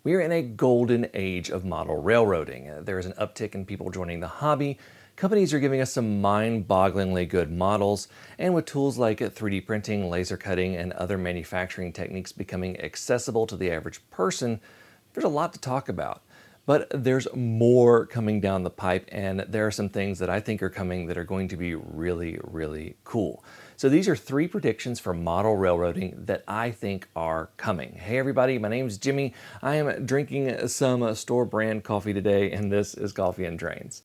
We are in a golden age of model railroading. There is an uptick in people joining the hobby. Companies are giving us some mind-bogglingly good models, and with tools like 3D printing, laser cutting, and other manufacturing techniques becoming accessible to the average person, there's a lot to talk about. But there's more coming down the pipe, and there are some things that I think are coming that are going to be really, really cool. So these are 3 predictions for model railroading that I think are coming. Hey everybody, my name's Jimmy. I am drinking some store brand coffee today, and this is Coffee and Trains.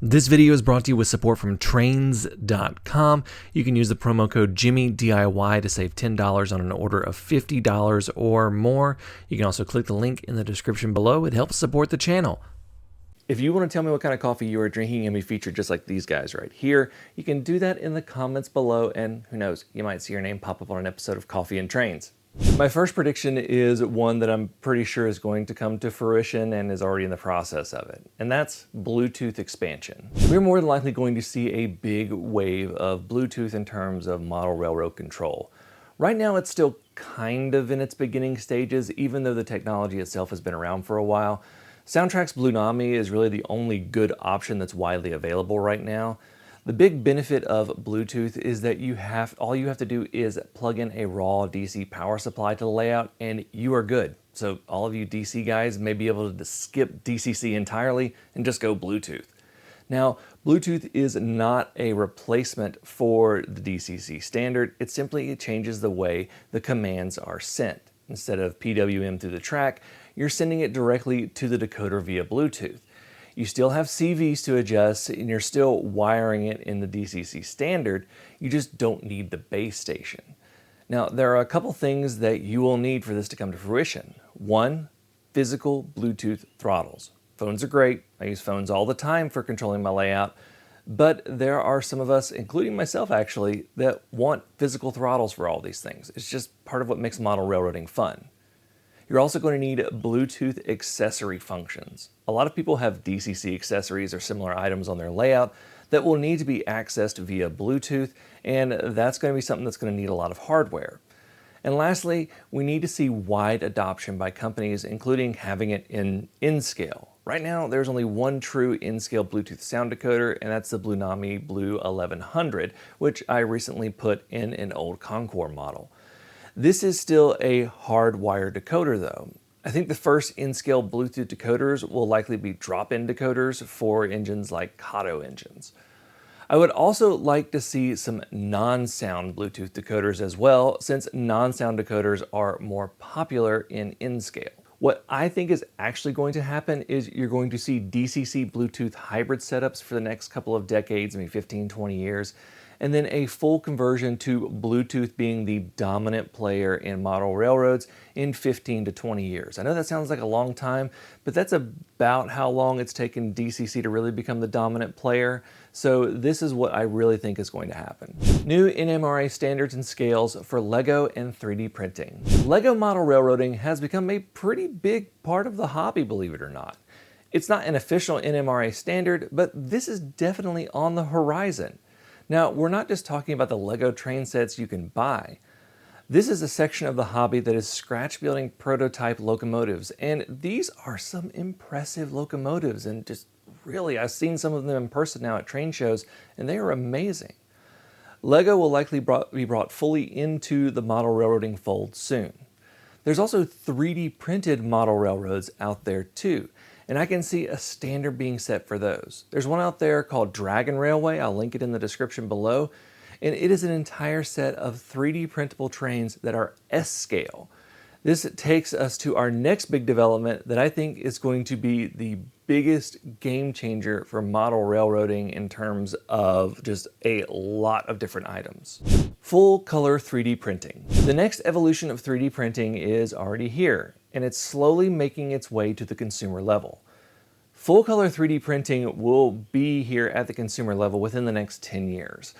This video is brought to you with support from Trains.com. You can use the promo code JimmyDIY to save $10 on an order of $50 or more. You can also click the link in the description below. It helps support the channel. If you want to tell me what kind of coffee you are drinking and be featured just like these guys right here, you can do that in the comments below, and who knows, you might see your name pop up on an episode of Coffee and Trains. My first prediction is one that I'm pretty sure is going to come to fruition and is already in the process of it, and that's Bluetooth expansion. We're more than likely going to see a big wave of Bluetooth in terms of model railroad control. Right now it's still kind of in its beginning stages, even though the technology itself has been around for a while. Soundtrack's Bluenami is really the only good option that's widely available right now. The big benefit of Bluetooth is that all you have to do is plug in a raw DC power supply to the layout and you are good. So all of you DC guys may be able to skip DCC entirely and just go Bluetooth. Now, Bluetooth is not a replacement for the DCC standard. It simply changes the way the commands are sent. Instead of PWM through the track, you're sending it directly to the decoder via Bluetooth. You still have CVs to adjust, and you're still wiring it in the DCC standard. You just don't need the base station. Now, there are a couple things that you will need for this to come to fruition. One, physical Bluetooth throttles. Phones are great. I use phones all the time for controlling my layout, but there are some of us, including myself actually, that want physical throttles for all these things. It's just part of what makes model railroading fun. You're also going to need Bluetooth accessory functions. A lot of people have DCC accessories or similar items on their layout that will need to be accessed via Bluetooth, and that's going to be something that's going to need a lot of hardware. And lastly, we need to see wide adoption by companies, including having it in-scale. Right now, there's only one true in-scale Bluetooth sound decoder, and that's the Bluenami Blue 1100, which I recently put in an old Concord model. This is still a hardwired decoder though. I think the first in-scale Bluetooth decoders will likely be drop-in decoders for engines like Kato engines. I would also like to see some non-sound Bluetooth decoders as well, since non-sound decoders are more popular in-scale. What I think is actually going to happen is you're going to see DCC Bluetooth hybrid setups for the next couple of decades, maybe 15, 20 years, and then a full conversion to Bluetooth being the dominant player in model railroads in 15 to 20 years. I know that sounds like a long time, but that's about how long it's taken DCC to really become the dominant player. So this is what I really think is going to happen. New NMR standards and scales for Lego and 3D printing. Lego model railroading has become a pretty big part of the hobby, believe it or not. It's not an official NMR standard, but this is definitely on the horizon. Now, we're not just talking about the Lego train sets you can buy. This is a section of the hobby that is scratch building prototype locomotives, and these are some impressive locomotives, and just really, I've seen some of them in person now at train shows, and they are amazing. Lego will likely be brought fully into the model railroading fold soon. There's also 3D printed model railroads out there too, and I can see a standard being set for those. There's one out there called Dragon Railway, I'll link it in the description below, and it is an entire set of 3D printable trains that are S-scale. This takes us to our next big development that I think is going to be the biggest game changer for model railroading in terms of just a lot of different items. Full color 3D printing. The next evolution of 3D printing is already here, and it's slowly making its way to the consumer level. Full color 3D printing will be here at the consumer level within the next 10 years.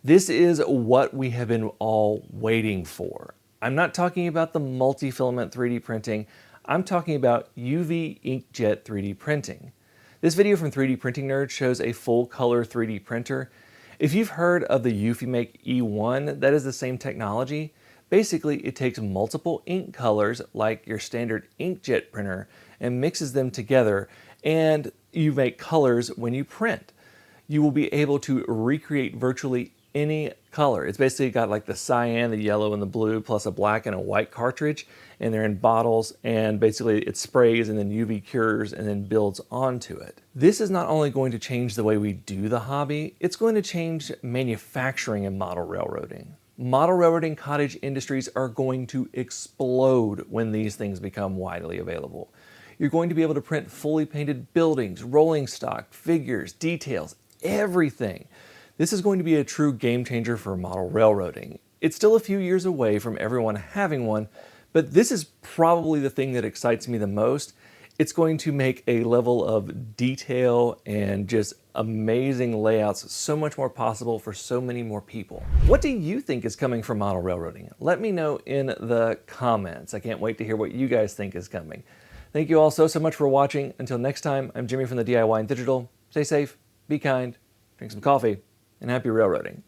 This is what we have been all waiting for. I'm not talking about the multi-filament 3D printing, I'm talking about UV inkjet 3D printing. This video from 3D Printing Nerd shows a full color 3D printer, If you've heard of the Eufimake E1, that is the same technology. Basically, it takes multiple ink colors like your standard inkjet printer and mixes them together, and you make colors when you print. You will be able to recreate virtually any color. It's basically got like the cyan, the yellow, and the blue, plus a black and a white cartridge, and they're in bottles, and basically it sprays and then UV cures and then builds onto it. This is not only going to change the way we do the hobby, it's going to change manufacturing and model railroading. Model railroading cottage industries are going to explode when these things become widely available. You're going to be able to print fully painted buildings, rolling stock, figures, details, everything. This is going to be a true game changer for model railroading. It's still a few years away from everyone having one, but this is probably the thing that excites me the most. It's going to make a level of detail and just amazing layouts so much more possible for so many more people. What do you think is coming from model railroading? Let me know in the comments. I can't wait to hear what you guys think is coming. Thank you all so much for watching. Until next time, I'm Jimmy from the DIY and Digital. Stay safe, be kind, drink some coffee, and happy railroading.